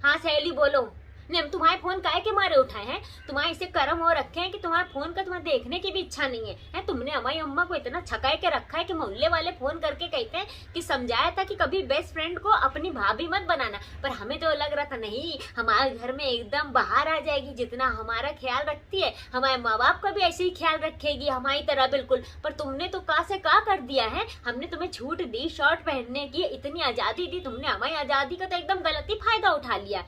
हाँ सहेली बोलो। नहीं, हम तुम्हारे फोन काहे के मारे उठाए हैं? तुम्हारे ऐसे कर्म हो रखे हैं कि तुम्हारे फोन का तुम्हें देखने की भी इच्छा नहीं है? तुमने हमारी अम्मा को इतना छकाए के रखा है कि मोहल्ले वाले फोन करके कहते हैं कि समझाया था कि कभी बेस्ट फ्रेंड को अपनी भाभी मत बनाना, पर हमें तो लग रहा था नहीं, हमारे घर में एकदम बाहर आ जाएगी, जितना हमारा ख्याल रखती है हमारे माँ बाप का भी ऐसे ही ख्याल रखेगी हमारी तरह बिल्कुल। पर तुमने तो का से का कर दिया है। हमने तुम्हें छूट दी शर्ट पहनने की, इतनी आजादी दी, तुमने हमारी आजादी का तो एकदम गलत ही फायदा उठा लिया।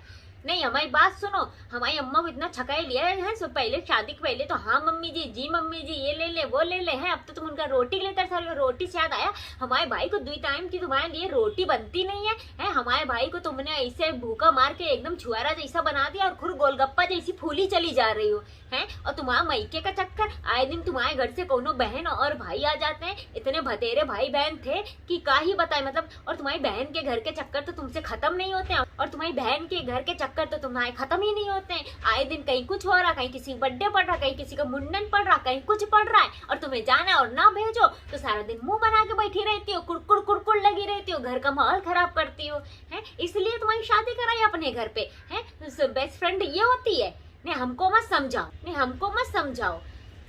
नहीं, हमारी बात सुनो। हमारी अम्मा को इतना छकाए लिया है सो पहले शादी के पहले तो हाँ मम्मी जी मम्मी जी, ये ले ले वो ले ले हैं। अब तो तुम उनका रोटी लेकर सारे रोटी से याद आया, हमारे भाई को 2 टाइम की तुम्हारे लिए रोटी बनती नहीं है? हमारे भाई को तुमने ऐसे भूखा मार के एकदम छुआरा जैसा बना दिया और खुद गोलगप्पा जैसी फूली चली जा रही हो है। और तुम्हारा मैके का चक्कर, आए दिन तुम्हारे घर से कोनो बहन और भाई आ जाते हैं, इतने भतेरे भाई बहन थे कि का ही बताए मतलब। और तुम्हारी बहन के घर के चक्कर तो तुमसे खत्म नहीं होते हैं, और तुम्हारी बहन के घर के चक्कर तो तुम्हारे खत्म ही नहीं होते हैं। आए दिन कहीं कुछ हो रहा, कहीं किसी बर्थडे पड़ रहा, कहीं किसी का मुंडन पड़ रहा, कहीं कुछ पड़ रहा है, और तुम्हें जाना और ना भेजो तो सारा दिन मुंह बना के बैठी रहती हो, कुड़कुड़ कुड़कुड़ लगी रहती हो, घर का माहौल खराब करती हो है। इसलिए तुम्हारी शादी कराई अपने घर पे है। बेस्ट फ्रेंड ये होती है? नहीं, हमको मत समझाओ, नहीं हमको मत समझाओ।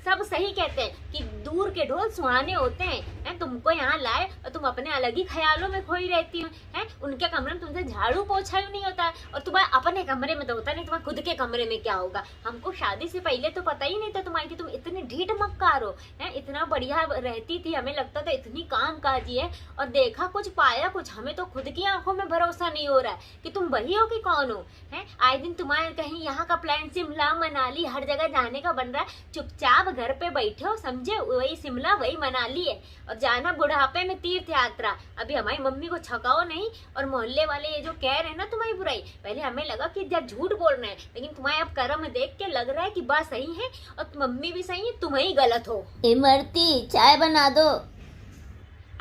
सब सही कहते हैं कि दूर के ढोल सुहाने होते हैं। तुमको यहाँ लाए और तुम अपने अलग ही ख्यालों में खोई रहती हो हैं। उनके कमरे में तुमसे झाड़ू पोछा ही नहीं होता है, और तुम्हारे अपने कमरे में तो होता नहीं, तुम्हारे खुद के कमरे में क्या होगा? हमको शादी से पहले तो पता ही नहीं था तुम्हारी कि तुम इतनी ढीठ मक्कार हो है। इतना बढ़िया रहती थी, हमें लगता था इतनी काम काजी है, और देखा कुछ पाया कुछ। हमें तो खुद की आंखों में भरोसा नहीं हो रहा है कि तुम वही हो कि कौन हो है। आए दिन तुम्हारे कहीं यहाँ का प्लान शिमला मनाली हर जगह जाने का बन रहा है, चुपचाप घर पे बैठे हो समझे, वही शिमला वही मनाली है, और जाना बुढ़ापे में तीर्थ यात्रा। अभी हमारी मम्मी को छकाओ नहीं। और मोहल्ले वाले ये जो कह रहे हैं ना तुम्हारी बुराई, पहले हमें लगा कि जब झूठ बोल रहे हैं, लेकिन तुम्हारे अब कर्म देख के लग रहा है कि बात सही है और मम्मी भी सही है, तुम ही गलत हो। इमरती चाय बना दो।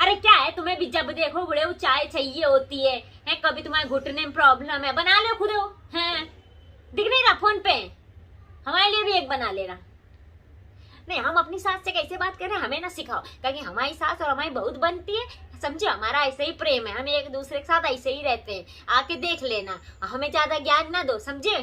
अरे क्या है, तुम्हें भी जब देखो बूढ़े वो चाय चाहिए होती है? कभी तुम्हारे घुटने में प्रॉब्लम है, बना लो खुद हो है। दिख नहीं रहा फोन पे? हमारे लिए भी एक बना लेना। नहीं, हम अपनी सास से कैसे बात कर रहे हैं हमें ना सिखाओ, क्योंकि हमारी सास और हमारी बहुत बनती है समझे। हमारा ऐसे ही प्रेम है, हम एक दूसरे के साथ ऐसे ही रहते हैं, आके देख लेना, हमें ज्यादा ज्ञान ना दो समझे।